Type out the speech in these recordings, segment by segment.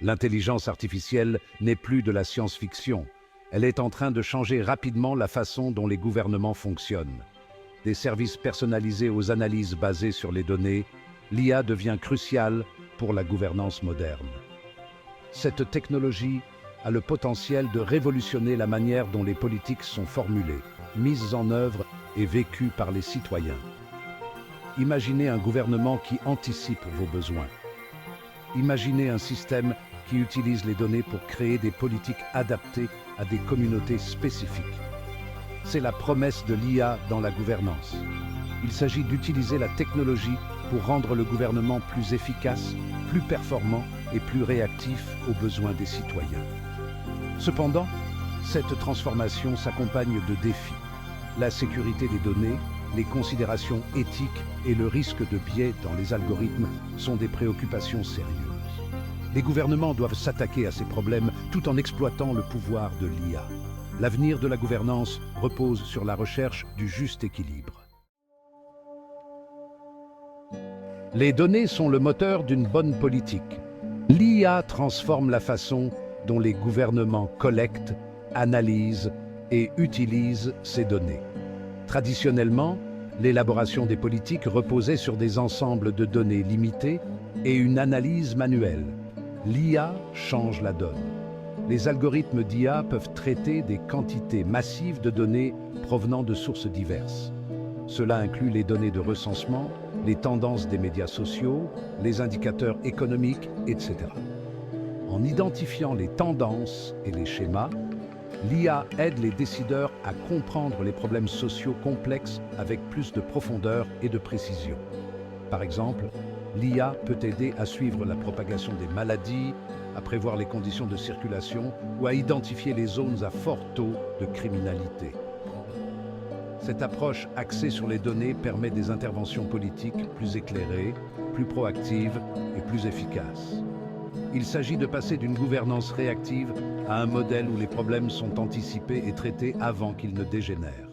L'intelligence artificielle n'est plus de la science-fiction. Elle est en train de changer rapidement la façon dont les gouvernements fonctionnent. Des services personnalisés aux analyses basées sur les données, l'IA devient cruciale pour la gouvernance moderne. Cette technologie a le potentiel de révolutionner la manière dont les politiques sont formulées, mises en œuvre et vécues par les citoyens. Imaginez un gouvernement qui anticipe vos besoins. Imaginez un système qui utilise les données pour créer des politiques adaptées à des communautés spécifiques. C'est la promesse de l'IA dans la gouvernance. Il s'agit d'utiliser la technologie pour rendre le gouvernement plus efficace, plus performant et plus réactif aux besoins des citoyens. Cependant, cette transformation s'accompagne de défis. La sécurité des données, les considérations éthiques et le risque de biais dans les algorithmes sont des préoccupations sérieuses. Les gouvernements doivent s'attaquer à ces problèmes tout en exploitant le pouvoir de l'IA. L'avenir de la gouvernance repose sur la recherche du juste équilibre. Les données sont le moteur d'une bonne politique. L'IA transforme la façon dont les gouvernements collectent, analysent et utilisent ces données. Traditionnellement, l'élaboration des politiques reposait sur des ensembles de données limitées et une analyse manuelle. L'IA change la donne. Les algorithmes d'IA peuvent traiter des quantités massives de données provenant de sources diverses. Cela inclut les données de recensement, les tendances des médias sociaux, les indicateurs économiques, etc. En identifiant les tendances et les schémas, l'IA aide les décideurs à comprendre les problèmes sociaux complexes avec plus de profondeur et de précision. Par exemple, l'IA peut aider à suivre la propagation des maladies, à prévoir les conditions de circulation ou à identifier les zones à fort taux de criminalité. Cette approche axée sur les données permet des interventions politiques plus éclairées, plus proactives et plus efficaces. Il s'agit de passer d'une gouvernance réactive à un modèle où les problèmes sont anticipés et traités avant qu'ils ne dégénèrent.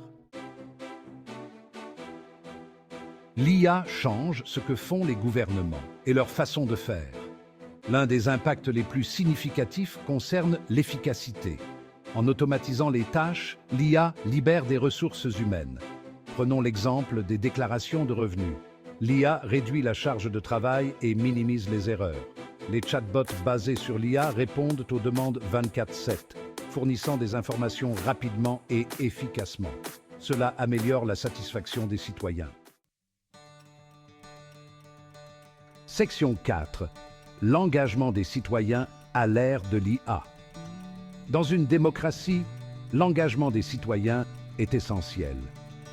L'IA change ce que font les gouvernements et leur façon de faire. L'un des impacts les plus significatifs concerne l'efficacité. En automatisant les tâches, l'IA libère des ressources humaines. Prenons l'exemple des déclarations de revenus. L'IA réduit la charge de travail et minimise les erreurs. Les chatbots basés sur l'IA répondent aux demandes 24/7, fournissant des informations rapidement et efficacement. Cela améliore la satisfaction des citoyens. Section 4. L'engagement des citoyens à l'ère de l'IA. Dans une démocratie, l'engagement des citoyens est essentiel.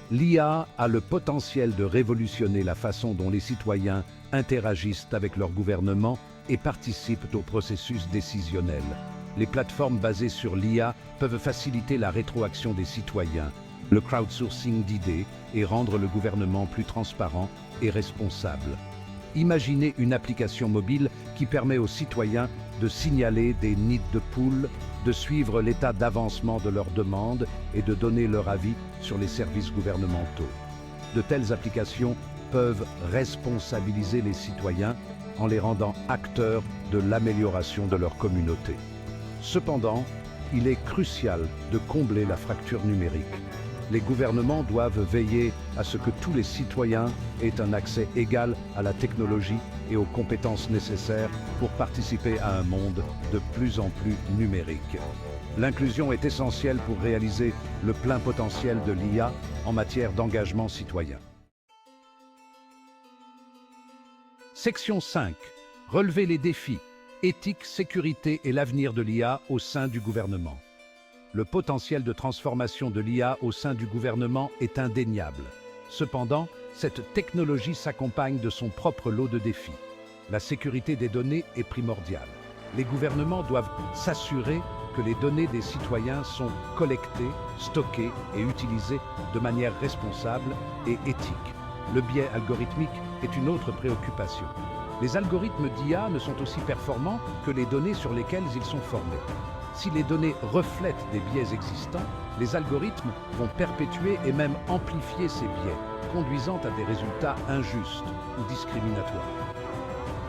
L'IA a le potentiel de révolutionner la façon dont les citoyens interagissent avec leur gouvernement et participent au processus décisionnel. Les plateformes basées sur l'IA peuvent faciliter la rétroaction des citoyens, le crowdsourcing d'idées et rendre le gouvernement plus transparent et responsable. Imaginez une application mobile qui permet aux citoyens de signaler des nids de poules, de suivre l'état d'avancement de leurs demandes et de donner leur avis sur les services gouvernementaux. De telles applications peuvent responsabiliser les citoyens en les rendant acteurs de l'amélioration de leur communauté. Cependant, il est crucial de combler la fracture numérique. Les gouvernements doivent veiller à ce que tous les citoyens aient un accès égal à la technologie et aux compétences nécessaires pour participer à un monde de plus en plus numérique. L'inclusion est essentielle pour réaliser le plein potentiel de l'IA en matière d'engagement citoyen. Section 5. Relever les défis, éthique, sécurité et l'avenir de l'IA au sein du gouvernement. Le potentiel de transformation de l'IA au sein du gouvernement est indéniable. Cependant, cette technologie s'accompagne de son propre lot de défis. La sécurité des données est primordiale. Les gouvernements doivent s'assurer que les données des citoyens sont collectées, stockées et utilisées de manière responsable et éthique. Le biais algorithmique est une autre préoccupation. Les algorithmes d'IA ne sont aussi performants que les données sur lesquelles ils sont formés. Si les données reflètent des biais existants, les algorithmes vont perpétuer et même amplifier ces biais, conduisant à des résultats injustes ou discriminatoires.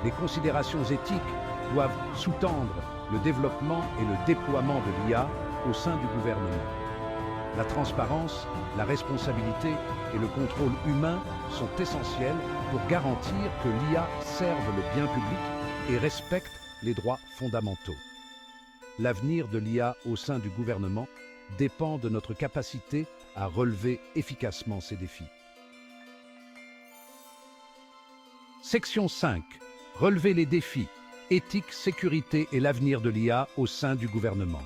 Les considérations éthiques doivent sous-tendre le développement et le déploiement de l'IA au sein du gouvernement. La transparence, la responsabilité et le contrôle humain sont essentiels pour garantir que l'IA serve le bien public et respecte les droits fondamentaux. L'avenir de l'IA au sein du gouvernement dépend de notre capacité à relever efficacement ces défis. Section 5. Relever les défis, éthique, sécurité et l'avenir de l'IA au sein du gouvernement.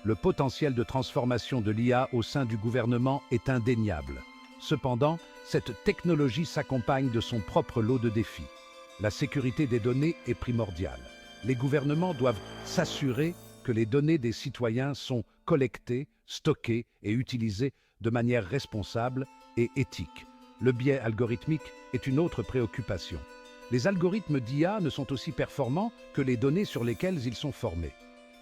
Le potentiel de transformation de l'IA au sein du gouvernement est indéniable. Cependant, cette technologie s'accompagne de son propre lot de défis. La sécurité des données est primordiale. Les gouvernements doivent s'assurer que les données des citoyens sont collectées, stockées et utilisées de manière responsable et éthique. Le biais algorithmique est une autre préoccupation. Les algorithmes d'IA ne sont aussi performants que les données sur lesquelles ils sont formés.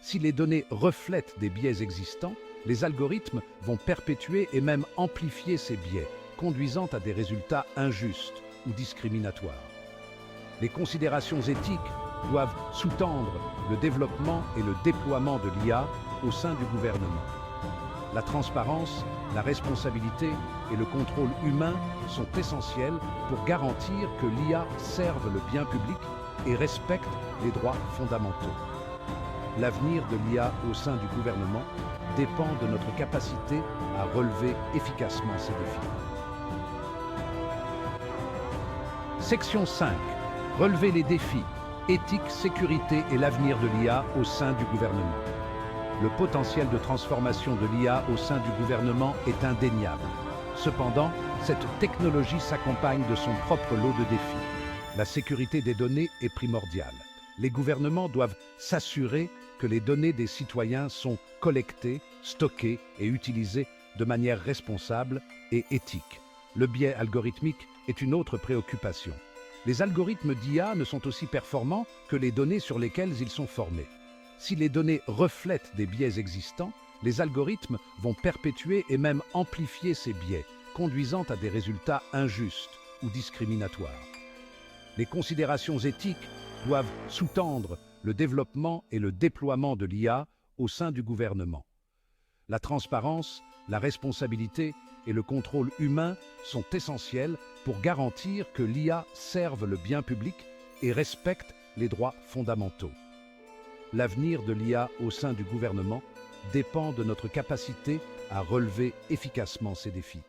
Si les données reflètent des biais existants, les algorithmes vont perpétuer et même amplifier ces biais, conduisant à des résultats injustes ou discriminatoires. Les considérations éthiques doivent sous-tendre le développement et le déploiement de l'IA au sein du gouvernement. La transparence, la responsabilité et le contrôle humain sont essentiels pour garantir que l'IA serve le bien public et respecte les droits fondamentaux. L'avenir de l'IA au sein du gouvernement dépend de notre capacité à relever efficacement ces défis. Section 5. Relever les défis, éthique, sécurité et l'avenir de l'IA au sein du gouvernement. Le potentiel de transformation de l'IA au sein du gouvernement est indéniable. Cependant, cette technologie s'accompagne de son propre lot de défis. La sécurité des données est primordiale. Les gouvernements doivent s'assurer que les données des citoyens sont collectées, stockées et utilisées de manière responsable et éthique. Le biais algorithmique est une autre préoccupation. Les algorithmes d'IA ne sont aussi performants que les données sur lesquelles ils sont formés. Si les données reflètent des biais existants, les algorithmes vont perpétuer et même amplifier ces biais, conduisant à des résultats injustes ou discriminatoires. Les considérations éthiques doivent sous-tendre le développement et le déploiement de l'IA au sein du gouvernement. La transparence, la responsabilité et le contrôle humain sont essentiels pour garantir que l'IA serve le bien public et respecte les droits fondamentaux. L'avenir de l'IA au sein du gouvernement dépend de notre capacité à relever efficacement ces défis.